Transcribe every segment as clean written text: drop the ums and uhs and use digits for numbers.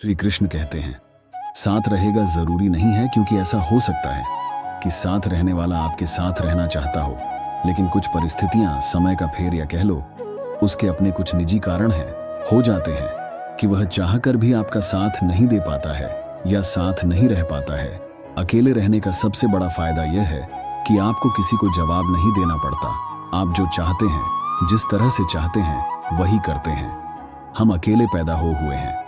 श्री कृष्ण कहते हैं, साथ रहेगा जरूरी नहीं है, क्योंकि ऐसा हो सकता है कि साथ रहने वाला आपके साथ रहना चाहता हो, लेकिन कुछ परिस्थितियां, समय का फेर या कह लो उसके अपने कुछ निजी कारण हो जाते हैं कि वह चाहकर भी आपका साथ नहीं दे पाता है या साथ नहीं रह पाता है। अकेले रहने का सबसे बड़ा फायदा यह है कि आपको किसी को जवाब नहीं देना पड़ता। आप जो चाहते हैं, जिस तरह से चाहते हैं, वही करते हैं। हम अकेले पैदा हुए हैं,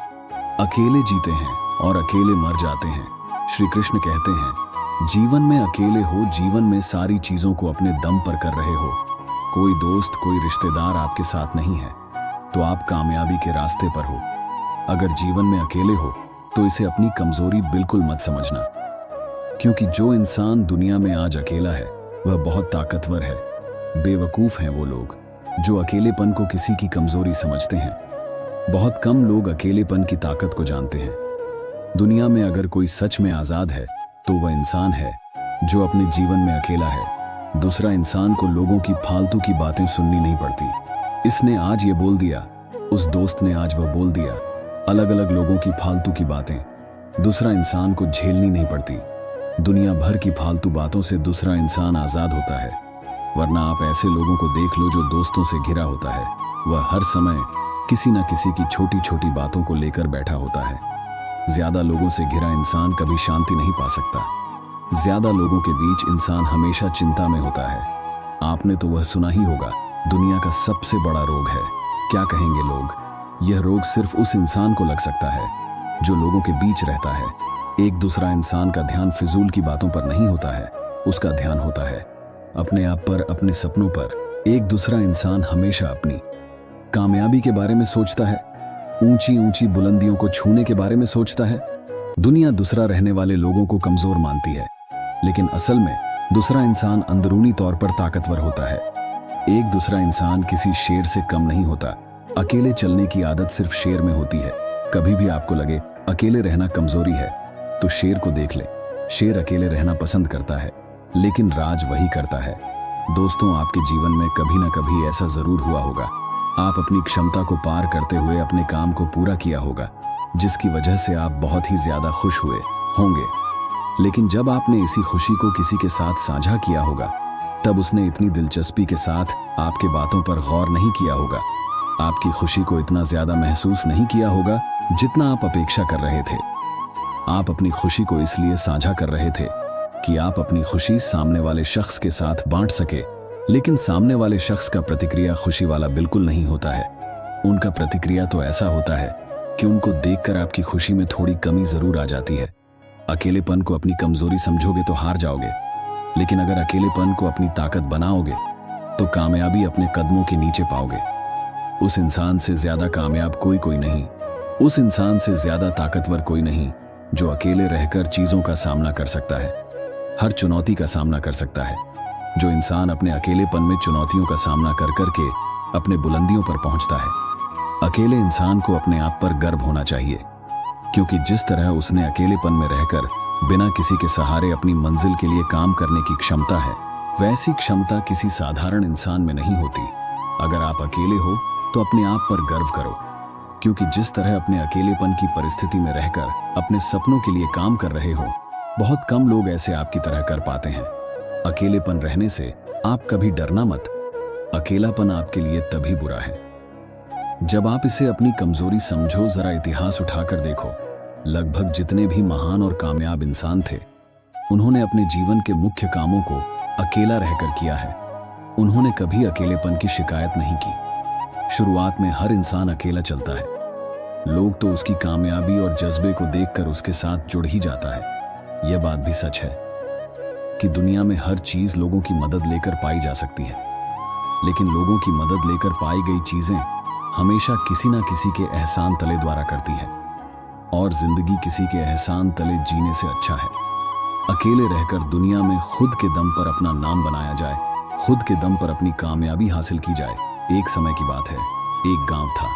अकेले जीते हैं और अकेले मर जाते हैं। श्री कृष्ण कहते हैं, जीवन में अकेले हो, जीवन में सारी चीजों को अपने दम पर कर रहे हो, कोई दोस्त, कोई रिश्तेदार आपके साथ नहीं है, तो आप कामयाबी के रास्ते पर हो। अगर जीवन में अकेले हो तो इसे अपनी कमजोरी बिल्कुल मत समझना, क्योंकि जो इंसान दुनिया में आज अकेला है वह बहुत ताकतवर है। बेवकूफ हैं वो लोग जो अकेलेपन को किसी की कमजोरी समझते हैं। बहुत कम लोग अकेलेपन की ताकत को जानते हैं। दुनिया में अगर कोई सच में आजाद है तो वह इंसान है जो अपने जीवन में अकेला है। दूसरा इंसान को लोगों की फालतू की बातें सुननी नहीं पड़ती। इसने आज ये बोल दिया, उस दोस्त ने आज वह बोल दिया, अलग अलग लोगों की फालतू की बातें दूसरा इंसान को झेलनी नहीं पड़ती। दुनिया भर की फालतू बातों से दूसरा इंसान आजाद होता है। वरना आप ऐसे लोगों को देख लो जो दोस्तों से घिरा होता है, वह हर समय किसी न किसी की छोटी छोटी बातों को लेकर बैठा होता है। ज्यादा लोगों से घिरा इंसान कभी शांति नहीं पा सकता। ज्यादा लोगों के बीच इंसान हमेशा चिंता में होता है। आपने तो वह सुना ही होगा, दुनिया का सबसे बड़ा रोग है। क्या कहेंगे लोग? यह रोग सिर्फ उस इंसान को लग सकता है जो लोगों के बीच रहता है। एक दूसरा इंसान का ध्यान फिजूल की बातों पर नहीं होता है, उसका ध्यान होता है अपने आप पर, अपने सपनों पर। एक दूसरा इंसान हमेशा अपनी कामयाबी के बारे में सोचता है, ऊंची ऊंची बुलंदियों को छूने के बारे में सोचता है। दुनिया दूसरा रहने वाले लोगों को कमजोर मानती है, लेकिन असल में दूसरा इंसान अंदरूनी तौर पर ताकतवर होता है। एक दूसरा इंसान किसी शेर से कम नहीं होता। अकेले चलने की आदत सिर्फ शेर में होती है। कभी भी आपको लगे अकेले रहना कमजोरी है तो शेर को देख ले। शेर अकेले रहना पसंद करता है, लेकिन राज वही करता है। दोस्तों, आपके जीवन में कभी ना कभी ऐसा जरूर हुआ होगा, आप अपनी क्षमता को पार करते हुए अपने काम को पूरा किया होगा, जिसकी वजह से आप बहुत ही ज्यादा खुश हुए होंगे। लेकिन जब आपने इसी खुशी को किसी के साथ साझा किया होगा, तब उसने इतनी दिलचस्पी के साथ आपके बातों पर गौर नहीं किया होगा, आपकी खुशी को इतना ज्यादा महसूस नहीं किया होगा जितना आप अपेक्षा कर रहे थे। आप अपनी खुशी को इसलिए साझा कर रहे थे कि आप अपनी खुशी सामने वाले शख्स के साथ बांट सके, लेकिन सामने वाले शख्स का प्रतिक्रिया खुशी वाला बिल्कुल नहीं होता है। उनका प्रतिक्रिया तो ऐसा होता है कि उनको देखकर आपकी खुशी में थोड़ी कमी जरूर आ जाती है। अकेलेपन को अपनी कमजोरी समझोगे तो हार जाओगे, लेकिन अगर अकेलेपन को अपनी ताकत बनाओगे तो कामयाबी अपने कदमों के नीचे पाओगे। उस इंसान से ज्यादा कामयाब कोई नहीं, उस इंसान से ज्यादा ताकतवर कोई नहीं जो अकेले रहकर चीजों का सामना कर सकता है, हर चुनौती का सामना कर सकता है। जो इंसान अपने अकेलेपन में चुनौतियों का सामना कर करके अपने बुलंदियों पर पहुंचता है। अकेले इंसान को अपने आप पर गर्व होना चाहिए, क्योंकि जिस तरह उसने अकेलेपन में रहकर बिना किसी के सहारे अपनी मंजिल के लिए काम करने की क्षमता है, वैसी क्षमता किसी साधारण इंसान में नहीं होती। अगर आप अकेले हो तो अपने आप पर गर्व करो, क्योंकि जिस तरह अपने अकेलेपन की परिस्थिति में रहकर अपने सपनों के लिए काम कर रहे हो, बहुत कम लोग ऐसे आपकी तरह कर पाते हैं। अकेलेपन रहने से आप कभी डरना मत। अकेलापन आपके लिए तभी बुरा है जब आप इसे अपनी कमजोरी समझो। जरा इतिहास उठाकर देखो, लगभग जितने भी महान और कामयाब इंसान थे, उन्होंने अपने जीवन के मुख्य कामों को अकेला रहकर किया है। उन्होंने कभी अकेलेपन की शिकायत नहीं की। शुरुआत में हर इंसान अकेला चलता है। लोग तो उसकी कामयाबी और जज्बे को देखकर उसके साथ जुड़ ही जाता है। यह बात भी सच है कि दुनिया में हर चीज लोगों की मदद लेकर पाई जा सकती है, लेकिन लोगों की मदद लेकर पाई गई चीजें हमेशा किसी ना किसी के एहसान तले द्वारा करती है, और जिंदगी किसी के एहसान तले जीने से अच्छा है। अकेले रहकर दुनिया में खुद के दम पर अपना नाम बनाया जाए, खुद के दम पर अपनी कामयाबी हासिल की जाए। एक समय की बात है, एक गांव था,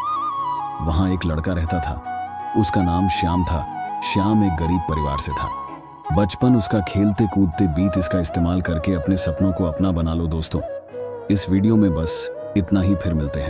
वहां एक लड़का रहता था। उसका नाम श्याम था। श्याम एक गरीब परिवार से था। बचपन उसका खेलते कूदते बीत। इसका इस्तेमाल करके अपने सपनों को अपना बना लो। दोस्तों, इस वीडियो में बस इतना ही, फिर मिलते हैं।